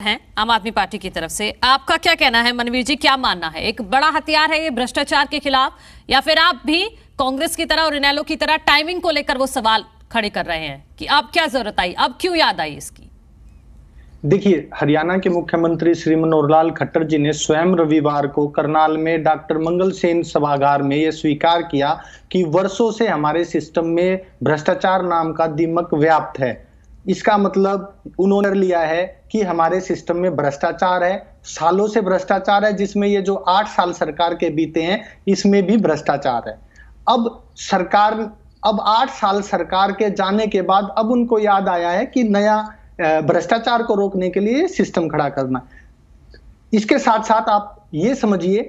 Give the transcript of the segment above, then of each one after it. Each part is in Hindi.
हैं आम आदमी पार्टी की तरफ से, आपका क्या कहना है मनवीर जी? क्या मानना है, एक बड़ा हथियार है ये भ्रष्टाचार के खिलाफ, या फिर आप भी कांग्रेस की तरह और इनेलो की तरह टाइमिंग को लेकर वो सवाल खड़े कर रहे हैं कि अब क्या जरूरत आई, अब क्यों याद आई इसकी? देखिए, हरियाणा के मुख्यमंत्री श्री मनोहर लाल खट्टर जी ने स्वयं रविवार को करनाल में डॉक्टर मंगल सेन सभागार में यह स्वीकार किया कि वर्षों से हमारे सिस्टम में भ्रष्टाचार नाम का दीमक व्याप्त है। इसका मतलब उन्होंने लिया है कि हमारे सिस्टम में भ्रष्टाचार है, सालों से भ्रष्टाचार है, जिसमें ये जो 8 साल सरकार के बीते हैं इसमें भी भ्रष्टाचार है। अब 8 साल सरकार के जाने के बाद अब उनको याद आया है कि नया भ्रष्टाचार को रोकने के लिए सिस्टम खड़ा करना। इसके साथ साथ आप ये समझिए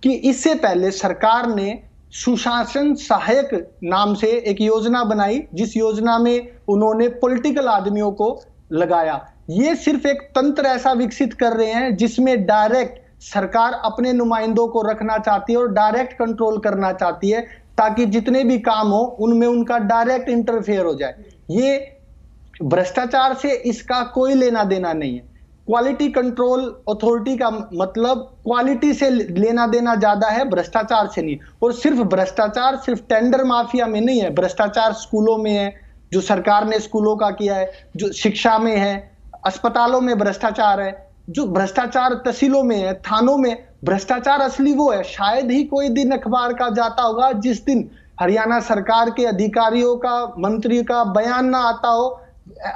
कि इससे पहले सरकार ने सुशासन सहायक नाम से एक योजना बनाई, जिस योजना में उन्होंने पॉलिटिकल आदमियों को लगाया। ये सिर्फ एक तंत्र ऐसा विकसित कर रहे हैं जिसमें डायरेक्ट सरकार अपने नुमाइंदों को रखना चाहती है और डायरेक्ट कंट्रोल करना चाहती है, ताकि जितने भी काम हो उनमें उनका डायरेक्ट इंटरफेयर हो जाए। ये भ्रष्टाचार से इसका कोई लेना देना नहीं है। क्वालिटी कंट्रोल अथॉरिटी का मतलब क्वालिटी से लेना देना ज्यादा है, भ्रष्टाचार से नहीं। और सिर्फ भ्रष्टाचार सिर्फ टेंडर माफिया में नहीं है, भ्रष्टाचार स्कूलों में है, जो सरकार ने स्कूलों का किया है, जो शिक्षा में है, अस्पतालों में भ्रष्टाचार है, जो भ्रष्टाचार तहसीलों में है, थानों में भ्रष्टाचार असली वो है। शायद ही कोई दिन अखबार का जाता होगा जिस दिन हरियाणा सरकार के अधिकारियों का, मंत्री का बयान ना आता हो,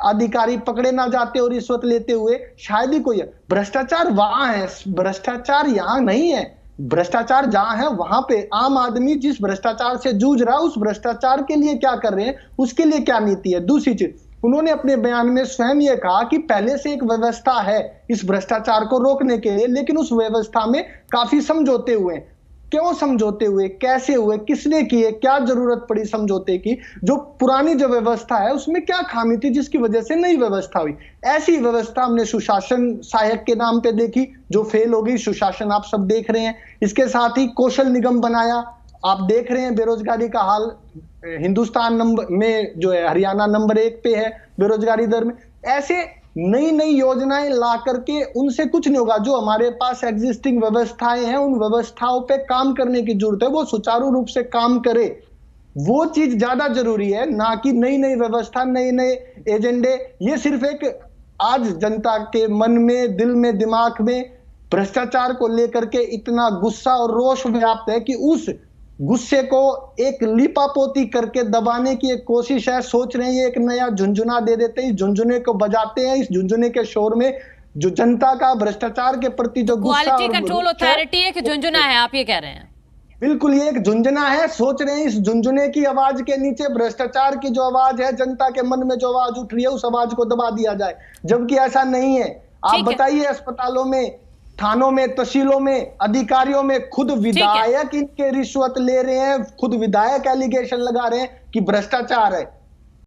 अधिकारी पकड़े ना जाते और रिश्वत लेते हुए, शायद ही कोई है। भ्रष्टाचार वहां है, भ्रष्टाचार यहां नहीं है। भ्रष्टाचार जहां है वहां पे आम आदमी जिस भ्रष्टाचार से जूझ रहा है उस भ्रष्टाचार के लिए क्या कर रहे हैं, उसके लिए क्या नीति है। दूसरी चीज, उन्होंने अपने बयान में स्वयं यह कहा कि पहले से एक व्यवस्था है इस भ्रष्टाचार को रोकने के लिए, लेकिन उस व्यवस्था में काफी समझौते हुए। क्यों समझौते हुए, कैसे हुए, किसने किए, क्या जरूरत पड़ी समझौते की? जो पुरानी जो व्यवस्था है उसमें क्या खामी थी जिसकी वजह से नई व्यवस्था हुई? ऐसी व्यवस्था हमने सुशासन सहायक के नाम पे देखी जो फेल हो गई। सुशासन आप सब देख रहे हैं। इसके साथ ही कौशल निगम बनाया, आप देख रहे हैं बेरोजगारी का हाल हिंदुस्तान नंबर में जो है हरियाणा नंबर 1 पे है बेरोजगारी दर में। ऐसे नई नई योजनाएं ला करके उनसे कुछ नहीं होगा। जो हमारे पास एग्जिस्टिंग व्यवस्थाएं हैं उन व्यवस्थाओं पे काम करने की जरूरत है, वो सुचारू रूप से काम करे, वो चीज ज्यादा जरूरी है, ना कि नई नई व्यवस्था, नए नए एजेंडे। ये सिर्फ एक आज जनता के मन में, दिल में, दिमाग में भ्रष्टाचार को लेकर के इतना गुस्सा और रोष व्याप्त है कि उस गुस्से को एक लिपापोती करके दबाने की एक कोशिश है। सोच रहे हैं ये एक नया झुंझुना दे देते हैं, इस झुंझुने को बजाते हैं। इस झुंझुने के शोर में जो जनता का भ्रष्टाचार के प्रति जो गुस्सा, क्वालिटी कंट्रोल अथॉरिटी एक झुंझुना है, आप ये कह रहे हैं? बिल्कुल, ये एक झुंझुना है। सोच रहे हैं इस झुंझुने की आवाज के नीचे भ्रष्टाचार की जो आवाज है, जनता के मन में जो आवाज उठ रही है, उस आवाज को दबा दिया जाए, जबकि ऐसा नहीं है। आप बताइए, अस्पतालों में, थानों में, तहसीलों में, अधिकारियों में खुद विधायक इनके रिश्वत ले रहे हैं, खुद विधायक एलिगेशन लगा रहे हैं कि भ्रष्टाचार है।